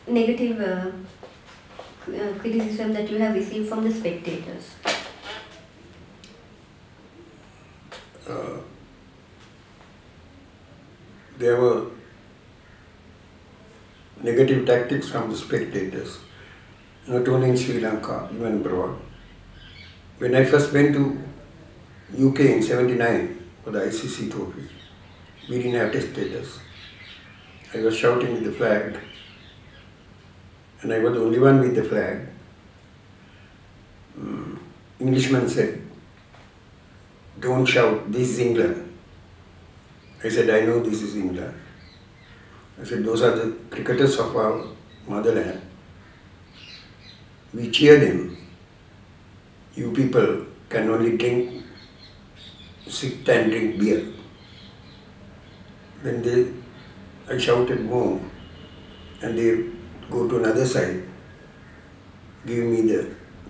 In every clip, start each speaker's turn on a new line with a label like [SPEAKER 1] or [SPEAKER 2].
[SPEAKER 1] negative criticism that you have received from the spectators?
[SPEAKER 2] There were negative tactics from the spectators, not only in Sri Lanka, even abroad. When I first went to UK in '79 for the ICC trophy, we didn't have test status. I was shouting with the flag, and I was the only one with the flag. Englishman said, "Don't shout, this is England." I said, "I know this is England." I said, "Those are the cricketers of our motherland. We cheer them. You people can only sit and drink beer." Then I shouted more, and they go to another side, give me the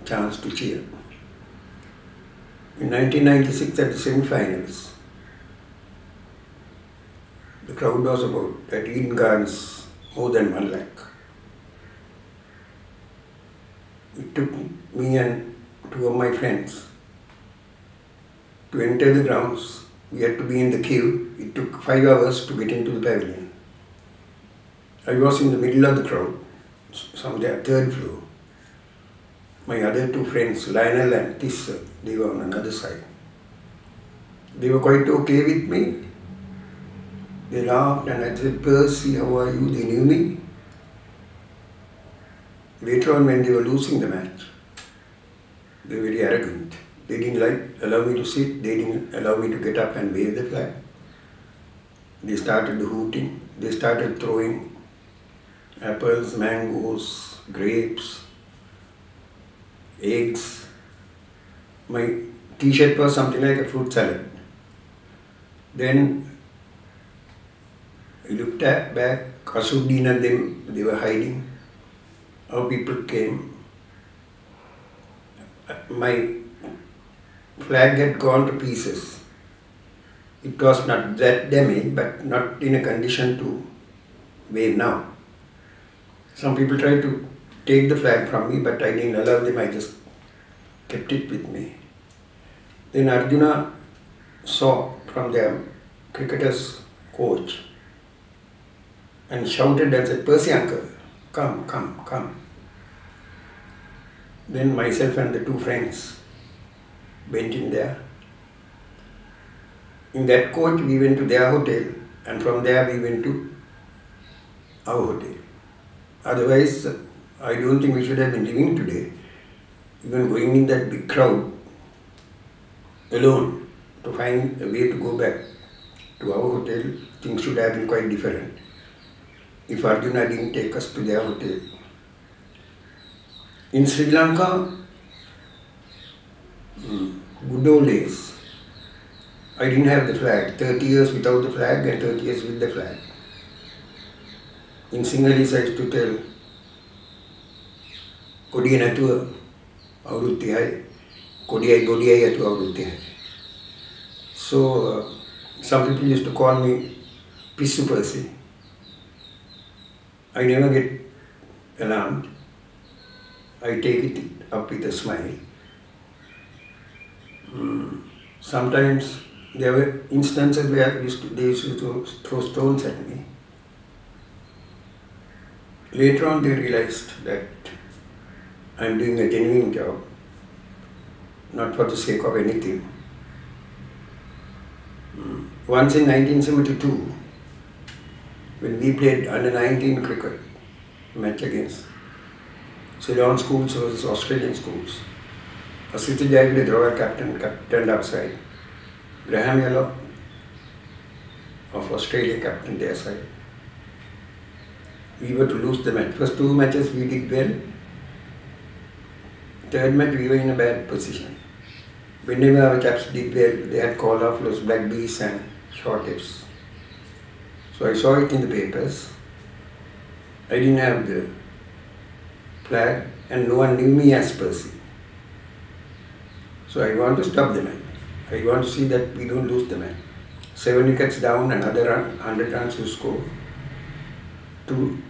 [SPEAKER 2] chance to cheer. In 1996 at the semi-finals, the crowd was at Eden Gardens more than 1 lakh. It took me and 2 of my friends to enter the grounds. We had to be in the queue. It took 5 hours to get into the pavilion. I was in the middle of the crowd, somewhere 3rd floor. My other 2 friends, Lionel and Tissa, they were on another side. They were quite okay with me. They laughed and I said, "Percy, how are you?" They knew me. Later on, when they were losing the match, they were very arrogant. They didn't allow me to sit. They didn't allow me to get up and wave the flag. They started hooting. They started throwing apples, mangoes, grapes, eggs. My t-shirt was something like a fruit salad. Then I looked back, Asuddin and them, they were hiding. Our people came. My flag had gone to pieces. It was not that damaged, but not in a condition to wave now. Some people tried to take the flag from me, but I didn't allow them, I just kept it with me. Then Arjuna saw from their cricketer's coach and shouted and said, "Percy uncle, come, come, come." Then myself and the 2 friends went in there. In that coach we went to their hotel, and from there we went to our hotel. Otherwise, I don't think we should have been living today. Even going in that big crowd alone to find a way to go back to our hotel, things should have been quite different if Arjuna didn't take us to their hotel. In Sri Lanka, good old days, I didn't have the flag. 30 years without the flag and 30 years with the flag. In Sinhalese I used to tell, "Kodiya natuwa avuruddu 30, kodiyai godiyai atu avuruddu 30." So some people used to call me Pissu Percy. I never get alarmed. I take it up with a smile. Sometimes there were instances where they used to throw stones at me. Later on they realized that I am doing a genuine job, not for the sake of anything. Once in 1972, when we played under-19 cricket match against Ceylon schools versus Australian schools, Asita Jagde, the Royal captain, captained our side. Graham Yellow of Australia captained their side. We were to lose the match. First 2 matches we did well. 3rd match we were in a bad position. Whenever our chaps did well, they had called off those black bees and short tips. So I saw it in the papers. I didn't have the flag and no one knew me as Percy. So I want to stop the match. I want to see that we don't lose the match. 7 wickets down, another 100 runs to score.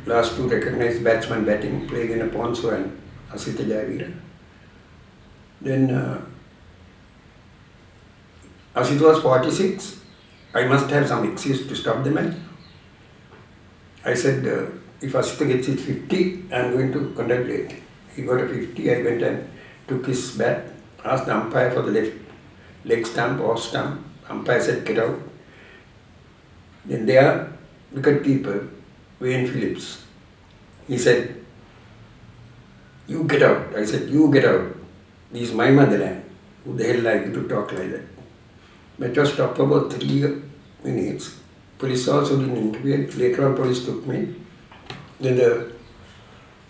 [SPEAKER 2] last two recognized batsmen batting, playing in a Ponso and Asita Jayavira. Then as it was 46, I must have some excuse to stop the match. I said, if Asita gets his 50, I am going to congratulate him. He got a 50, I went and took his bat, asked the umpire for the left leg stump, off stump. Umpire said, get out. Then their wicket keeper, Wayne Phillips, he said, you get out. I said, you get out. This is my motherland. Who the hell are you to talk like that? Match was stopped for about 3 minutes. Police also didn't interfere. Later on, police took me. Then the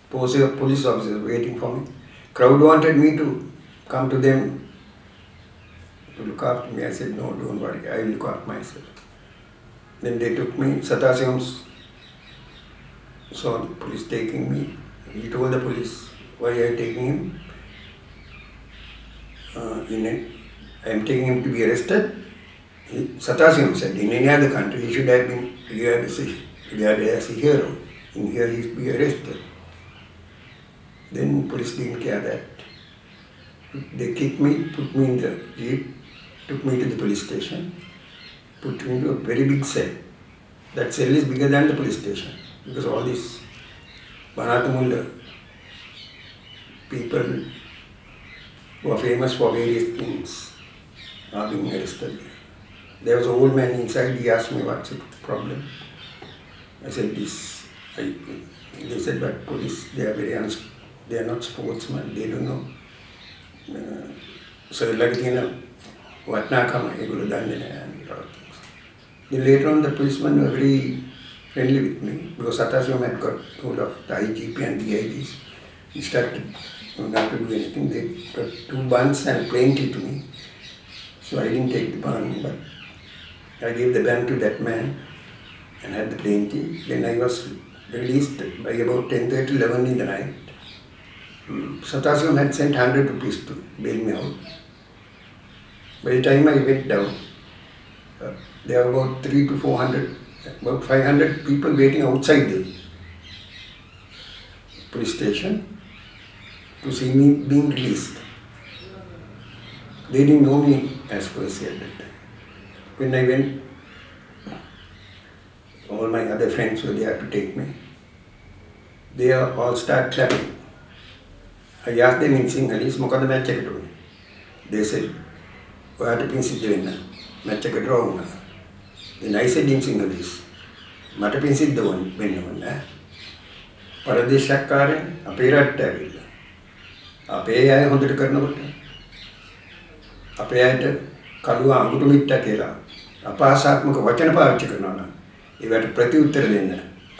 [SPEAKER 2] police officers waiting for me. Crowd wanted me to come to them to look after me. I said, no, don't worry, I will look after myself. Then they took me. Satyn saw the police taking me. He told the police, why are you taking him? I am taking him to be arrested. Satyn said, in any other country, he should have been regarded as a hero. In here, he should be arrested. Then police didn't care that. They kicked me, put me in the jeep, took me to the police station, put me into a very big cell. That cell is bigger than the police station because all these Banatumula people who are famous for various things are being arrested. There was an old man inside, he asked me what's the problem. I said this. They said, but police, they are not sportsmen, they don't know. So what na kama, and a lot of things. Then later on, the policemen were very friendly with me because Satyn had got hold of the IGP and DIGs. He started not to do anything. They got 2 buns and plain tea to me. So I didn't take the bun, but I gave the bun to that man and had the plain tea. Then I was released by about 10:30, 11 in the night. Satyn had sent 100 rupees to bail me out. By the time I went down, there were about 300 to 400, about 500 people waiting outside the police station to see me being released. They didn't know me as Percy at that time. When I went, all my other friends were there to take me. They all started clapping. I asked them in Sinhalese, "Mokada match එක දුන්නේ?" They said, "ඔයාට පින් සිද්ධ වෙන්න. match එක draw වුණා." Then I said in Sinhalese, "මට පින් සිද්ධ වෙන්න ඕනේ. පරදේශක්කාරයන් අපේ රටට ඇවිල්ලා. අපේ අය හොඳට කරනකොට අපේ අයට කළුව අඟුරු මිට්ට කියලා අපාසාත්මක වචන පාවිච්චි කරනවා නම් ඒවට ප්‍රතිඋත්තර දෙන්න.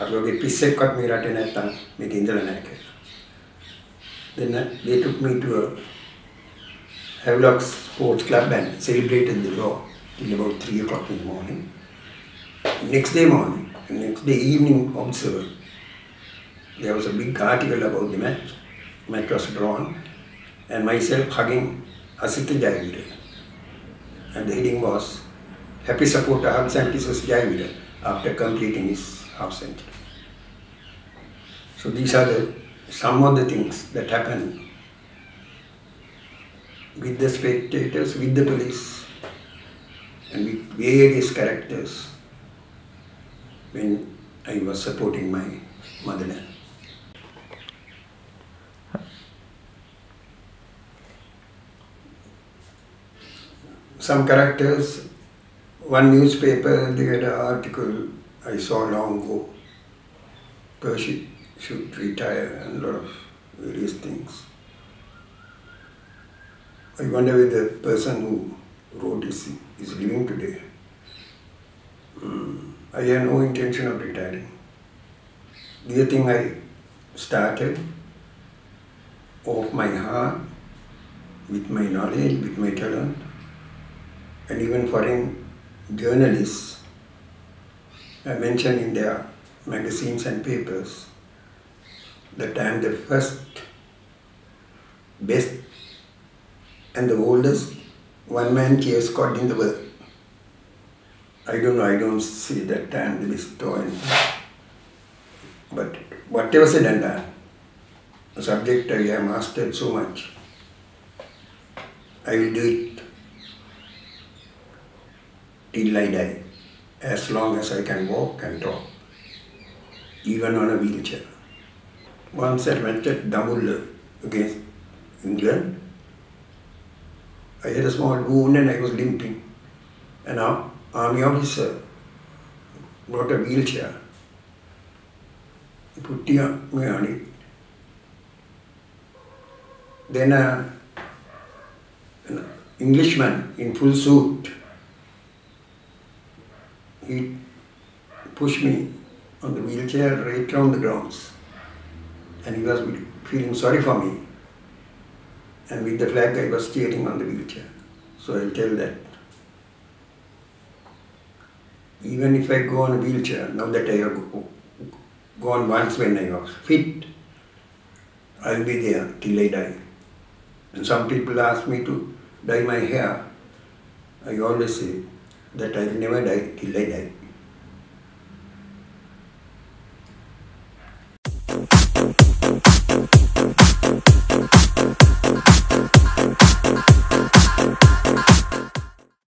[SPEAKER 2] අපි වගේ පිස්සෙක්වත් මේ රටේ නැත්තම් මේක ඉඳලා නැහැ කියලා. Then they took me to a Havelock Sports Club and celebrated the law till about 3 o'clock in the morning. Next day morning, next day evening Observer, there was a big article about the match. Match was drawn and myself hugging Asita Jayavira. And the heading was, "Happy supporter hugs and kisses Jayavira after completing his half century." So these are some of the things that happened with the spectators, with the police, and with various characters when I was supporting my motherland. Some characters, one newspaper, they had an article I saw long ago, Percy should retire and a lot of various things. I wonder whether the person who wrote this is living today. I have no intention of retiring. The thing I started off my heart, with my knowledge, with my talent, and even foreign journalists I mentioned in their magazines and papers that I am the first, best and the oldest one-man cheer squad in the world. I don't know, I don't see that I am the best or anything. But whatever said and done, the subject I have mastered so much, I will do it till I die, as long as I can walk and talk, even on a wheelchair. Once I went at double against England, I had a small wound and I was limping. An army officer brought a wheelchair. He put me on it. Then an Englishman in full suit, he pushed me on the wheelchair right round the grounds. And he was feeling sorry for me. And with the flag I was cheering on the wheelchair. So I'll tell that. Even if I go on a wheelchair, now that I have gone once when I was fit, I'll be there till I die. And some people ask me to dye my hair. I always say that I will never die till I die.